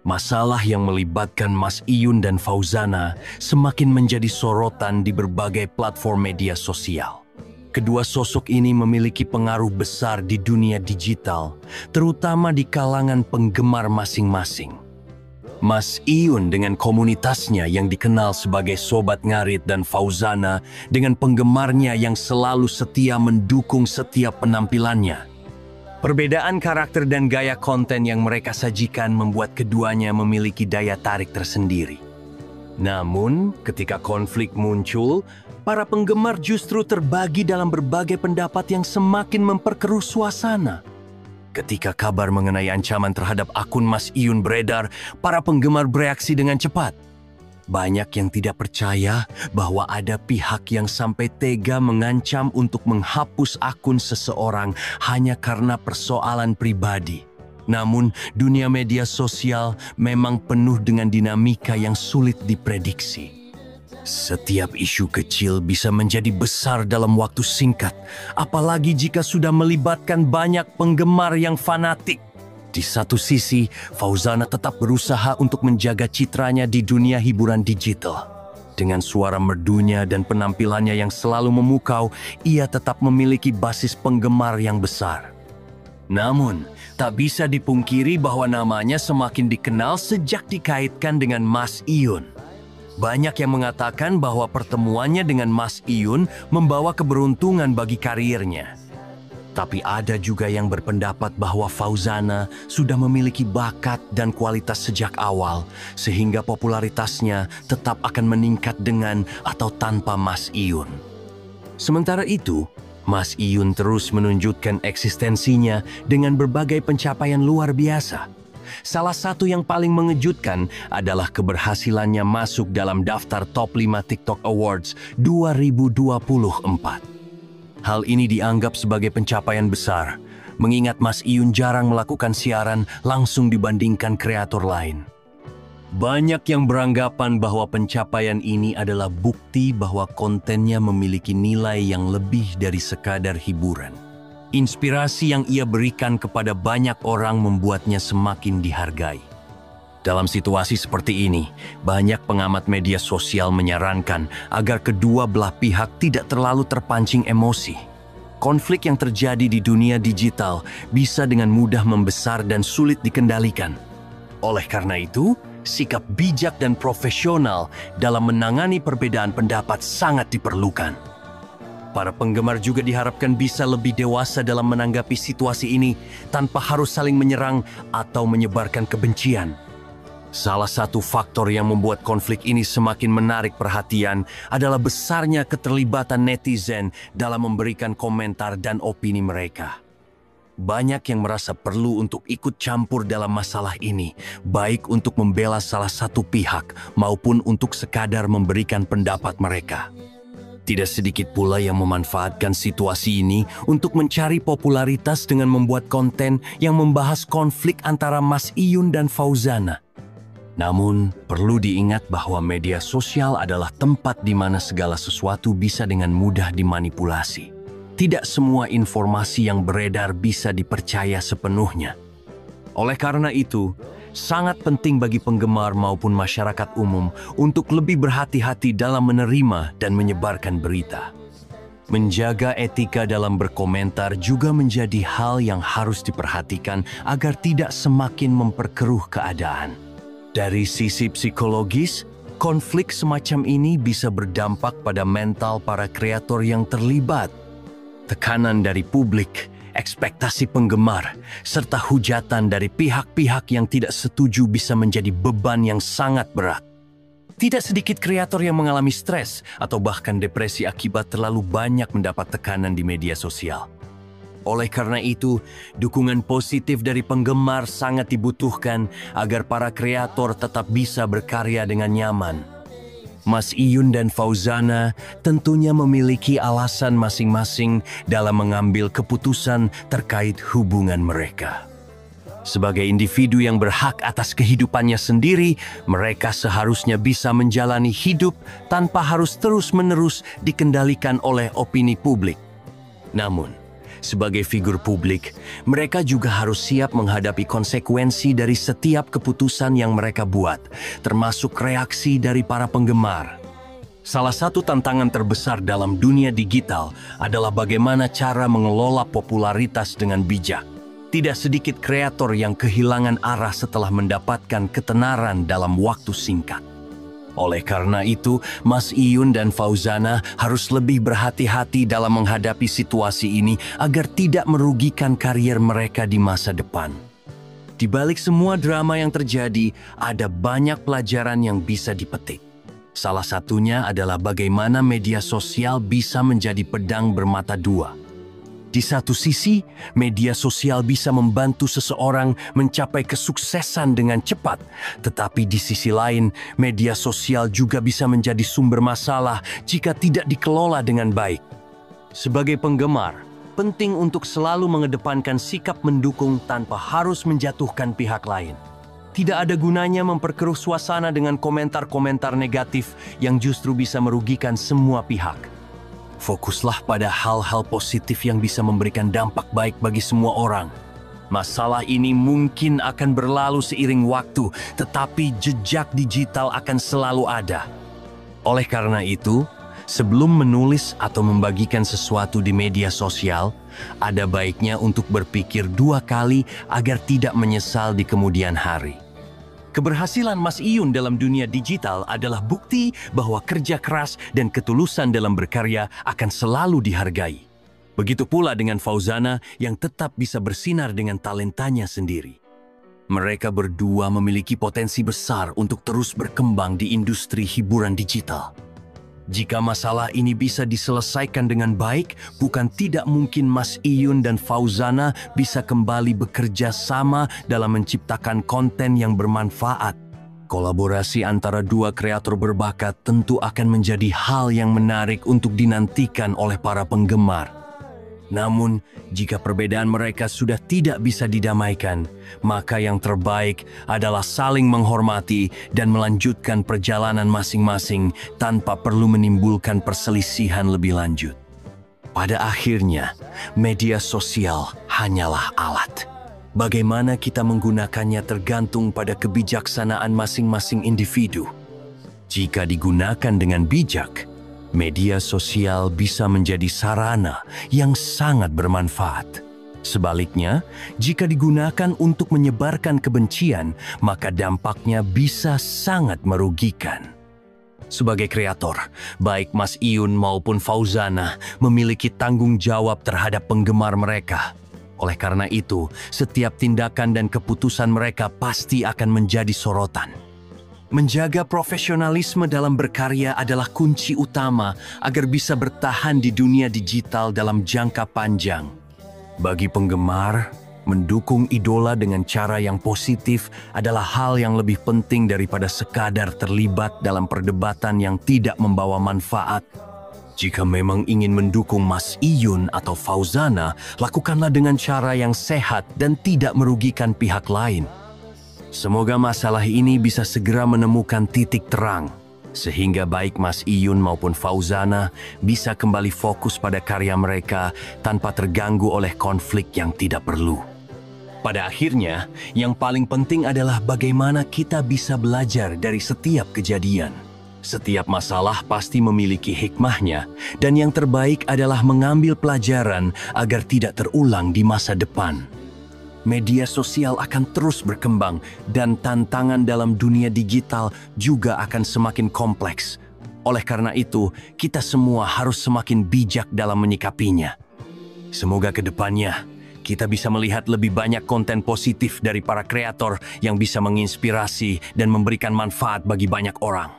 Masalah yang melibatkan Mas Iyun dan Fauzana semakin menjadi sorotan di berbagai platform media sosial. Kedua sosok ini memiliki pengaruh besar di dunia digital, terutama di kalangan penggemar masing-masing. Mas Iyun dengan komunitasnya yang dikenal sebagai Sobat Ngarit dan Fauzana dengan penggemarnya yang selalu setia mendukung setiap penampilannya. Perbedaan karakter dan gaya konten yang mereka sajikan membuat keduanya memiliki daya tarik tersendiri. Namun, ketika konflik muncul, para penggemar justru terbagi dalam berbagai pendapat yang semakin memperkeruh suasana. Ketika kabar mengenai ancaman terhadap akun Mas Iyun beredar, para penggemar bereaksi dengan cepat. Banyak yang tidak percaya bahwa ada pihak yang sampai tega mengancam untuk menghapus akun seseorang hanya karena persoalan pribadi. Namun, dunia media sosial memang penuh dengan dinamika yang sulit diprediksi. Setiap isu kecil bisa menjadi besar dalam waktu singkat, apalagi jika sudah melibatkan banyak penggemar yang fanatik. Di satu sisi, Fauzana tetap berusaha untuk menjaga citranya di dunia hiburan digital. Dengan suara merdunya dan penampilannya yang selalu memukau, ia tetap memiliki basis penggemar yang besar. Namun, tak bisa dipungkiri bahwa namanya semakin dikenal sejak dikaitkan dengan Mas Iyun. Banyak yang mengatakan bahwa pertemuannya dengan Mas Iyun membawa keberuntungan bagi karirnya. Tapi ada juga yang berpendapat bahwa Fauzana sudah memiliki bakat dan kualitas sejak awal, sehingga popularitasnya tetap akan meningkat dengan atau tanpa Mas Iyun. Sementara itu, Mas Iyun terus menunjukkan eksistensinya dengan berbagai pencapaian luar biasa. Salah satu yang paling mengejutkan adalah keberhasilannya masuk dalam daftar top 5 TikTok Awards 2024. Hal ini dianggap sebagai pencapaian besar, mengingat Mas Iyun jarang melakukan siaran langsung dibandingkan kreator lain. Banyak yang beranggapan bahwa pencapaian ini adalah bukti bahwa kontennya memiliki nilai yang lebih dari sekadar hiburan. Inspirasi yang ia berikan kepada banyak orang membuatnya semakin dihargai. Dalam situasi seperti ini, banyak pengamat media sosial menyarankan agar kedua belah pihak tidak terlalu terpancing emosi. Konflik yang terjadi di dunia digital bisa dengan mudah membesar dan sulit dikendalikan. Oleh karena itu, sikap bijak dan profesional dalam menangani perbedaan pendapat sangat diperlukan. Para penggemar juga diharapkan bisa lebih dewasa dalam menanggapi situasi ini tanpa harus saling menyerang atau menyebarkan kebencian. Salah satu faktor yang membuat konflik ini semakin menarik perhatian adalah besarnya keterlibatan netizen dalam memberikan komentar dan opini mereka. Banyak yang merasa perlu untuk ikut campur dalam masalah ini, baik untuk membela salah satu pihak maupun untuk sekadar memberikan pendapat mereka. Tidak sedikit pula yang memanfaatkan situasi ini untuk mencari popularitas dengan membuat konten yang membahas konflik antara Mas Iyun dan Fauzana. Namun, perlu diingat bahwa media sosial adalah tempat di mana segala sesuatu bisa dengan mudah dimanipulasi. Tidak semua informasi yang beredar bisa dipercaya sepenuhnya. Oleh karena itu, sangat penting bagi penggemar maupun masyarakat umum untuk lebih berhati-hati dalam menerima dan menyebarkan berita. Menjaga etika dalam berkomentar juga menjadi hal yang harus diperhatikan agar tidak semakin memperkeruh keadaan. Dari sisi psikologis, konflik semacam ini bisa berdampak pada mental para kreator yang terlibat. Tekanan dari publik, ekspektasi penggemar, serta hujatan dari pihak-pihak yang tidak setuju bisa menjadi beban yang sangat berat. Tidak sedikit kreator yang mengalami stres atau bahkan depresi akibat terlalu banyak mendapat tekanan di media sosial. Oleh karena itu, dukungan positif dari penggemar sangat dibutuhkan agar para kreator tetap bisa berkarya dengan nyaman. Mas Iyun dan Fauzana tentunya memiliki alasan masing-masing dalam mengambil keputusan terkait hubungan mereka. Sebagai individu yang berhak atas kehidupannya sendiri, mereka seharusnya bisa menjalani hidup tanpa harus terus-menerus dikendalikan oleh opini publik. Namun, Sebagai figur publik, mereka juga harus siap menghadapi konsekuensi dari setiap keputusan yang mereka buat, termasuk reaksi dari para penggemar. Salah satu tantangan terbesar dalam dunia digital adalah bagaimana cara mengelola popularitas dengan bijak. Tidak sedikit kreator yang kehilangan arah setelah mendapatkan ketenaran dalam waktu singkat. Oleh karena itu, Mas Iyun dan Fauzana harus lebih berhati-hati dalam menghadapi situasi ini agar tidak merugikan karier mereka di masa depan. Di balik semua drama yang terjadi, ada banyak pelajaran yang bisa dipetik. Salah satunya adalah bagaimana media sosial bisa menjadi pedang bermata dua. Di satu sisi, media sosial bisa membantu seseorang mencapai kesuksesan dengan cepat. Tetapi di sisi lain, media sosial juga bisa menjadi sumber masalah jika tidak dikelola dengan baik. Sebagai penggemar, penting untuk selalu mengedepankan sikap mendukung tanpa harus menjatuhkan pihak lain. Tidak ada gunanya memperkeruh suasana dengan komentar-komentar negatif yang justru bisa merugikan semua pihak. Fokuslah pada hal-hal positif yang bisa memberikan dampak baik bagi semua orang. Masalah ini mungkin akan berlalu seiring waktu, tetapi jejak digital akan selalu ada. Oleh karena itu, sebelum menulis atau membagikan sesuatu di media sosial, ada baiknya untuk berpikir 2 kali agar tidak menyesal di kemudian hari. Keberhasilan Mas Iyun dalam dunia digital adalah bukti bahwa kerja keras dan ketulusan dalam berkarya akan selalu dihargai. Begitu pula dengan Fauzana yang tetap bisa bersinar dengan talentanya sendiri. Mereka berdua memiliki potensi besar untuk terus berkembang di industri hiburan digital. Jika masalah ini bisa diselesaikan dengan baik, bukan tidak mungkin Mas Iyun dan Fauzana bisa kembali bekerja sama dalam menciptakan konten yang bermanfaat. Kolaborasi antara dua kreator berbakat tentu akan menjadi hal yang menarik untuk dinantikan oleh para penggemar. Namun, jika perbedaan mereka sudah tidak bisa didamaikan, maka yang terbaik adalah saling menghormati dan melanjutkan perjalanan masing-masing tanpa perlu menimbulkan perselisihan lebih lanjut. Pada akhirnya, media sosial hanyalah alat. Bagaimana kita menggunakannya tergantung pada kebijaksanaan masing-masing individu. Jika digunakan dengan bijak, media sosial bisa menjadi sarana yang sangat bermanfaat. Sebaliknya, jika digunakan untuk menyebarkan kebencian, maka dampaknya bisa sangat merugikan. Sebagai kreator, baik Mas Iyun maupun Fauzana memiliki tanggung jawab terhadap penggemar mereka. Oleh karena itu, setiap tindakan dan keputusan mereka pasti akan menjadi sorotan. Menjaga profesionalisme dalam berkarya adalah kunci utama agar bisa bertahan di dunia digital dalam jangka panjang. Bagi penggemar, mendukung idola dengan cara yang positif adalah hal yang lebih penting daripada sekadar terlibat dalam perdebatan yang tidak membawa manfaat. Jika memang ingin mendukung Mas Iyun atau Fauzana, lakukanlah dengan cara yang sehat dan tidak merugikan pihak lain. Semoga masalah ini bisa segera menemukan titik terang, sehingga baik Mas Iyun maupun Fauzana bisa kembali fokus pada karya mereka tanpa terganggu oleh konflik yang tidak perlu. Pada akhirnya, yang paling penting adalah bagaimana kita bisa belajar dari setiap kejadian. Setiap masalah pasti memiliki hikmahnya, dan yang terbaik adalah mengambil pelajaran agar tidak terulang di masa depan. Media sosial akan terus berkembang dan tantangan dalam dunia digital juga akan semakin kompleks. Oleh karena itu, kita semua harus semakin bijak dalam menyikapinya. Semoga ke depannya kita bisa melihat lebih banyak konten positif dari para kreator yang bisa menginspirasi dan memberikan manfaat bagi banyak orang.